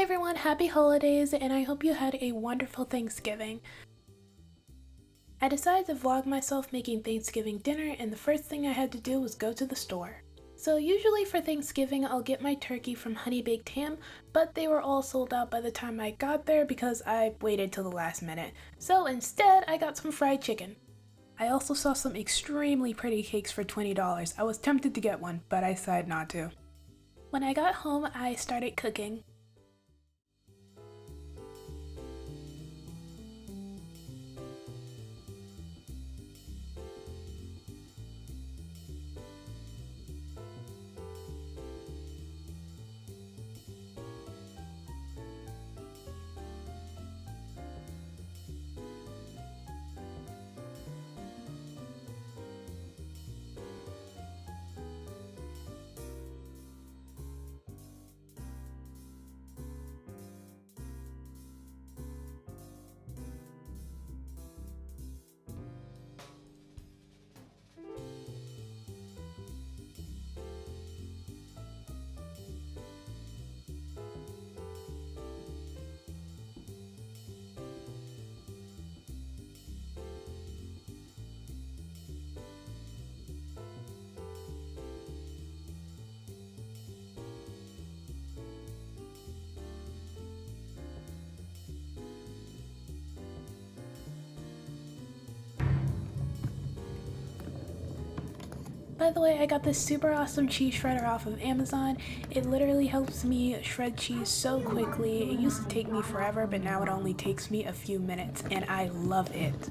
everyone, happy holidays, and I hope you had a wonderful Thanksgiving. I decided to vlog myself making Thanksgiving dinner, and the first thing I had to do was go to the store. So usually for Thanksgiving I'll get my turkey from Honey Baked Ham, but they were all sold out by the time I got there because I waited till the last minute. So instead I got some fried chicken. I also saw some extremely pretty cakes for $20. I was tempted to get one, but I decided not to. When I got home I started cooking. By the way, I got this super awesome cheese shredder off of Amazon. It literally helps me shred cheese so quickly. It used to take me forever, but now it only takes me a few minutes, and I love it.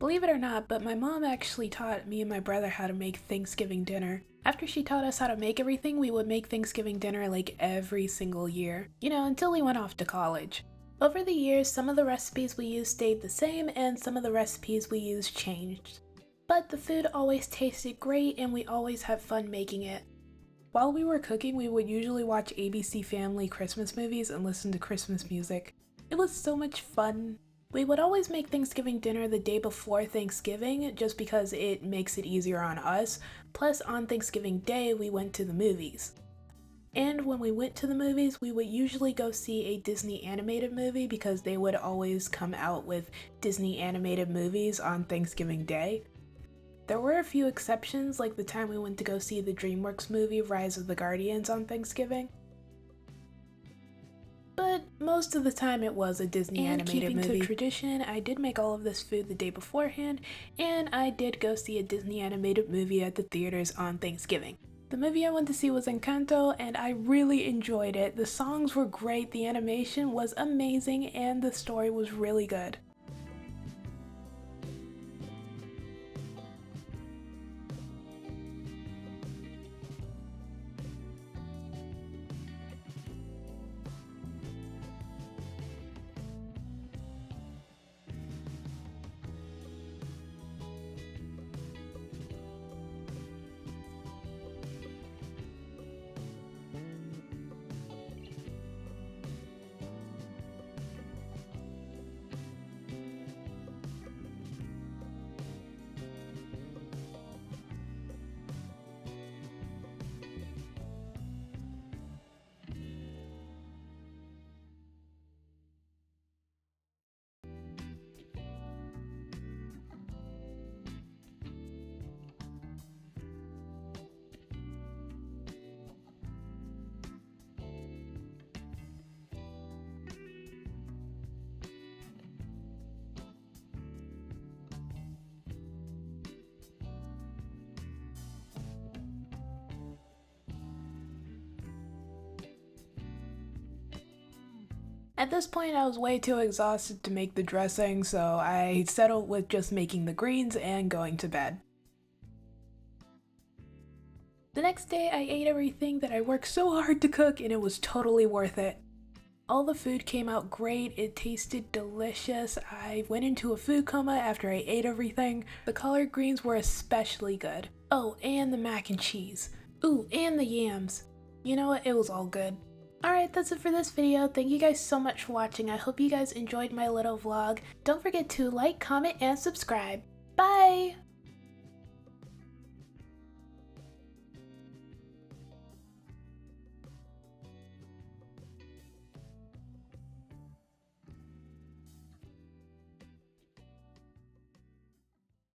Believe it or not, but my mom actually taught me and my brother how to make Thanksgiving dinner. After she taught us how to make everything, we would make Thanksgiving dinner like every single year. You know, until we went off to college. Over the years, some of the recipes we used stayed the same and some of the recipes we used changed. But the food always tasted great and we always had fun making it. While we were cooking, we would usually watch ABC Family Christmas movies and listen to Christmas music. It was so much fun. We would always make Thanksgiving dinner the day before Thanksgiving just because it makes it easier on us, plus on Thanksgiving Day we went to the movies. And when we went to the movies, we would usually go see a Disney animated movie because they would always come out with Disney animated movies on Thanksgiving Day. There were a few exceptions, like the time we went to go see the DreamWorks movie Rise of the Guardians on Thanksgiving. But most of the time it was a Disney animated movie. And keeping to tradition, I did make all of this food the day beforehand, and I did go see a Disney animated movie at the theaters on Thanksgiving. The movie I went to see was Encanto, and I really enjoyed it. The songs were great, the animation was amazing, and the story was really good. At this point, I was way too exhausted to make the dressing, so I settled with just making the greens and going to bed. The next day, I ate everything that I worked so hard to cook, and it was totally worth it. All the food came out great, it tasted delicious. I went into a food coma after I ate everything. The collard greens were especially good. Oh, and the mac and cheese. Ooh, and the yams. You know what, it was all good. Alright, that's it for this video. Thank you guys so much for watching. I hope you guys enjoyed my little vlog. Don't forget to like, comment, and subscribe. Bye!